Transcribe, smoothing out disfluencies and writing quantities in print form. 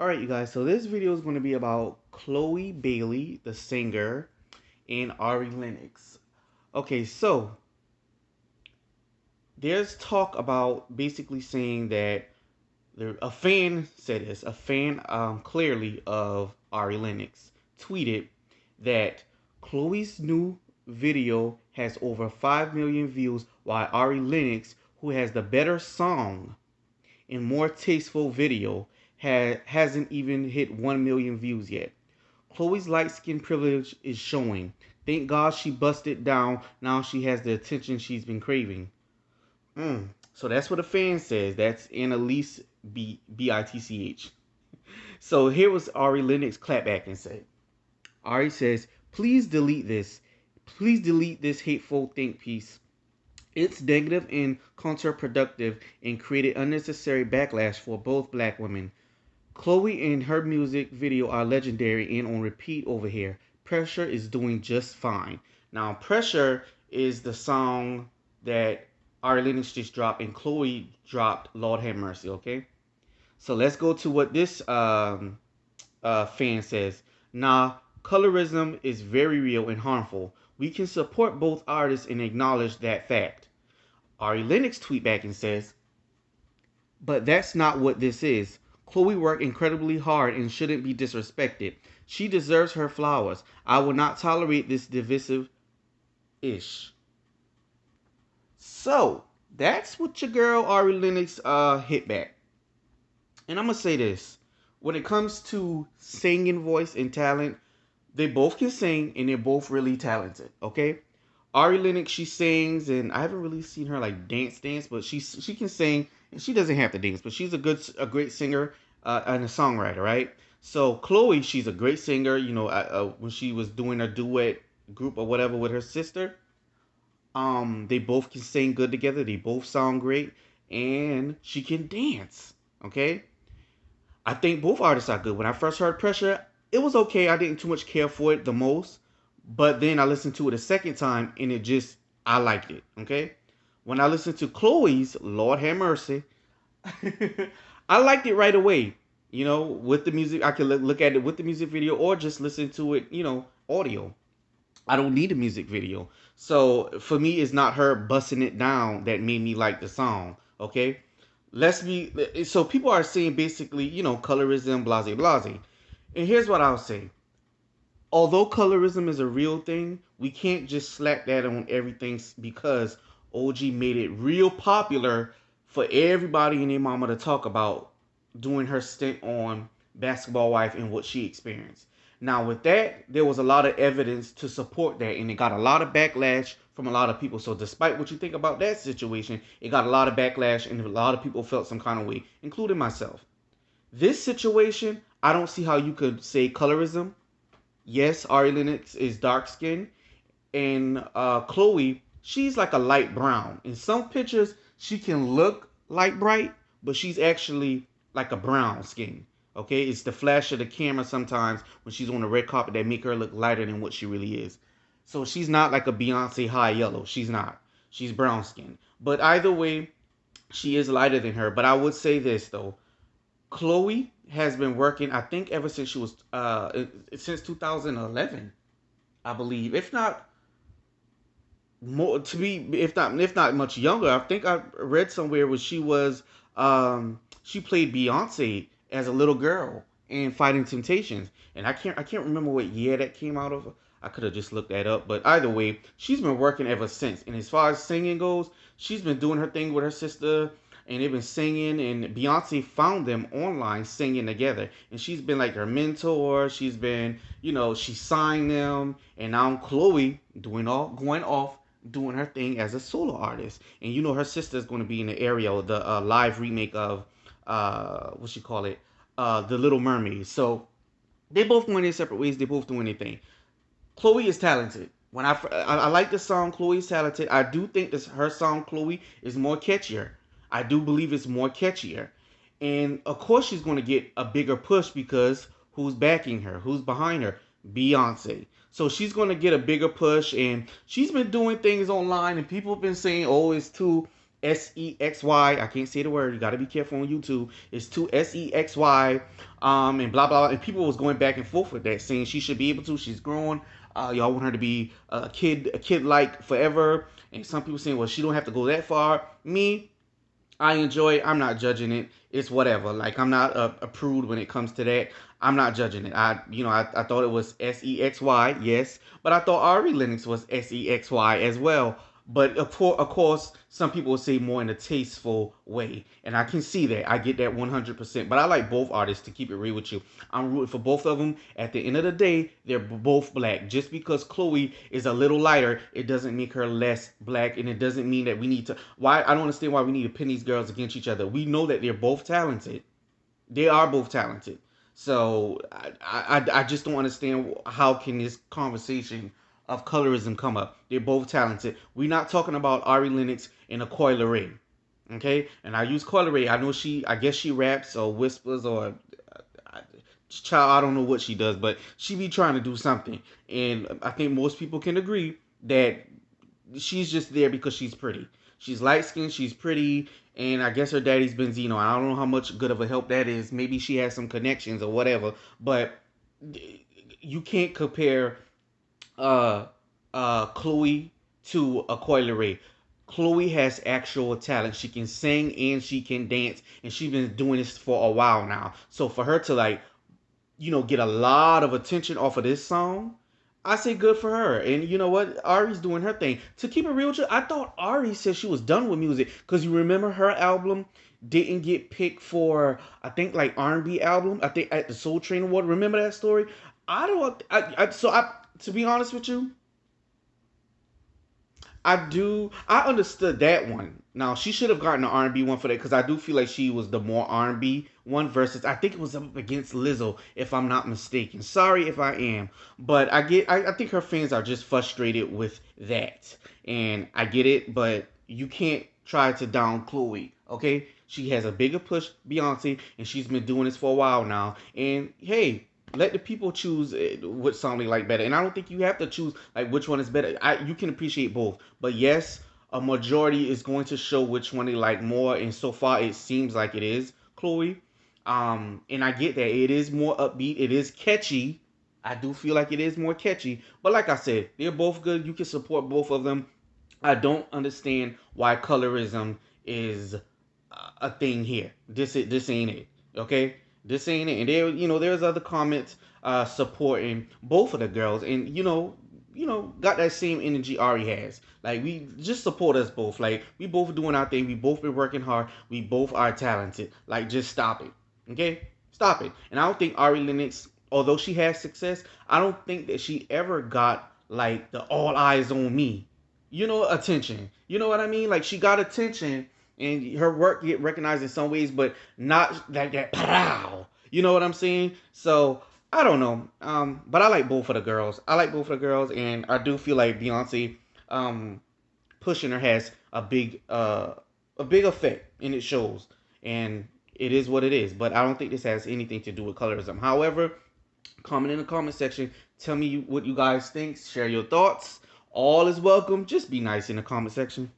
Alright, you guys, so this video is going to be about Chloe Bailey, the singer, and Ari Lennox. Okay, so there's talk about basically saying that a fan said this, a fan clearly of Ari Lennox tweeted that Chloe's new video has over 5 million views, while Ari Lennox, who has the better song and more tasteful video, hasn't even hit 1 million views yet. Chloe's light skin privilege is showing. Thank God she busted down. Now she has the attention she's been craving. So that's what a fan says. That's Annalise Bitch. So here was Ari Lennox clap back and said, Ari says, please delete this. Please delete this hateful think piece. It's negative and counterproductive and created unnecessary backlash for both black women. Chloe and her music video are legendary and on repeat over here. Pressure is doing just fine. Now, Pressure is the song that Ari Lennox just dropped and Chloe dropped Lord Have Mercy, okay? So let's go to what this fan says. Nah, colorism is very real and harmful. We can support both artists and acknowledge that fact. Ari Lennox tweet back and says, but that's not what this is. Chloe worked incredibly hard and shouldn't be disrespected. She deserves her flowers. I will not tolerate this divisive ish. So that's what your girl Ari Lennox hit back. And I'm gonna say this. When it comes to singing voice and talent, they both can sing and they're both really talented. Okay? Ari Lennox, she sings, and I haven't really seen her like dance, but she can sing, and she doesn't have to dance, but she's a great singer and a songwriter, right? So Chloe, she's a great singer. You know, when she was doing her duet group or whatever with her sister, they both can sing good together. They both sound great, and she can dance. Okay, I think both artists are good. When I first heard Pressure, it was okay. I didn't too much care for it the most. But then I listened to it a second time and I liked it. Okay. When I listened to Chloe's Lord Have Mercy, I liked it right away. You know, with the music, I can look at it with the music video or just listen to it, audio. I don't need a music video. So for me, it's not her busting it down that made me like the song. Okay. So people are saying basically, colorism, blase, blase. And here's what I'll say. Although colorism is a real thing, we can't just slap that on everything because OG made it real popular for everybody and their mama to talk about doing her stint on Basketball Wife and what she experienced. Now, with that, there was a lot of evidence to support that, and it got a lot of backlash from a lot of people. So, despite what you think about that situation, it got a lot of backlash, and a lot of people felt some kind of way, including myself. This situation, I don't see how you could say colorism. Yes, Ari Lennox is dark skinned, and Chloe, she's like a light brown. In some pictures, she can look light bright, but she's actually like a brown skin. Okay, it's the flash of the camera sometimes when she's on the red carpet that make her look lighter than what she really is. So she's not like a Beyonce high yellow. She's not. She's brown skin. But either way, she is lighter than her. But I would say this though. Chloe has been working, I think, ever since she was since 2011, I believe. If not more, if not much younger. I think I read somewhere where she played Beyonce as a little girl in Fighting Temptations, and I can't remember what year that came out of. I could have just looked that up, but either way, she's been working ever since. And as far as singing goes, she's been doing her thing with her sister and they've been singing, and Beyonce found them online singing together, and she's been like their mentor. She's been, she signed them, and now Chloe going off doing her thing as a solo artist. And her sister is going to be in the area, the live remake of what you call it, The Little Mermaid. So they both going their separate ways. They both doing their thing. Chloe is talented. When I like the song, Chloe's talented. I do think her song Chloe is more catchier. I do believe it's more catchier. And of course she's going to get a bigger push because who's backing her? Who's behind her? Beyonce. So she's going to get a bigger push, and she's been doing things online, and people have been saying, oh, it's too Sexy. I can't say the word. You got to be careful on YouTube. It's two Sexy. And blah blah. And people was going back and forth with that, saying she should be able to. She's grown. Y'all want her to be a kid like forever. And some people saying, well, she don't have to go that far. Me, I enjoy it. I'm not judging it. It's whatever. Like I'm not a prude when it comes to that. I'm not judging it. I thought it was Sexy, yes, but I thought Ari Lennox was Sexy as well. But of course, some people will say more in a tasteful way, and I can see that. I get that 100%. But I like both artists to keep it real with you. I'm rooting for both of them. At the end of the day, they're both black. Just because Chloe is a little lighter, it doesn't make her less black, and it doesn't mean that we need to. Why I don't understand why we need to pin these girls against each other. We know that they're both talented. They are both talented. So I just don't understand how can this conversation of colorism come up. They're both talented. We're not talking about Ari Lennox and a Coil Ray. Okay? And I use Coil Ray. I guess she raps or whispers or child, I don't know what she does, but she be trying to do something. And I think most people can agree that she's just there because she's pretty. She's light skinned, she's pretty, and I guess her daddy's Benzino. I don't know how much good of a help that is. Maybe she has some connections or whatever, but you can't compare uh Chloe to a Coil Ray. Chloe has actual talent. She can sing and she can dance, and she's been doing this for a while now. So for her to like get a lot of attention off of this song, I say good for her. And you know what? Ari's doing her thing. To keep it real with you, I thought Ari said she was done with music because you remember her album didn't get picked for I think like R&B album. I think at the Soul Train Award. Remember that story? I don't. I to be honest with you, I do. I understood that one. Now she should have gotten the R&B one for that because I do feel like she was the more R&B one versus I think it was up against Lizzo if I'm not mistaken. Sorry if I am, but I think her fans are just frustrated with that, and I get it. But you can't try to down Chloe. Okay, she has a bigger push, Beyonce, and she's been doing this for a while now. And hey, let the people choose what song they like better. And I don't think you have to choose like which one is better. You can appreciate both. But yes, a majority is going to show which one they like more. And so far, it seems like it is Chloe. And I get that it is more upbeat. It is catchy. I do feel like it is more catchy. But like I said, they're both good. You can support both of them. I don't understand why colorism is a thing here. This ain't it. Okay, this ain't it. And there's other comments supporting both of the girls, and got that same energy Ari has. Like we just support us both. Like we both doing our thing. We both been working hard. We both are talented. Like just stop it. Okay, stop it. And I don't think Ari Lennox, although she has success, I don't think that she ever got like the all eyes on me attention. You know what I mean? Like she got attention and her work get recognized in some ways, but not like that. Pow! You know what I'm saying? So I don't know. But I like both of the girls. I like both of the girls, and I do feel like Beyonce pushing her has a big effect, and it shows. And it is what it is. But I don't think this has anything to do with colorism. However, comment in the comment section. Tell me what you guys think. Share your thoughts. All is welcome. Just be nice in the comment section.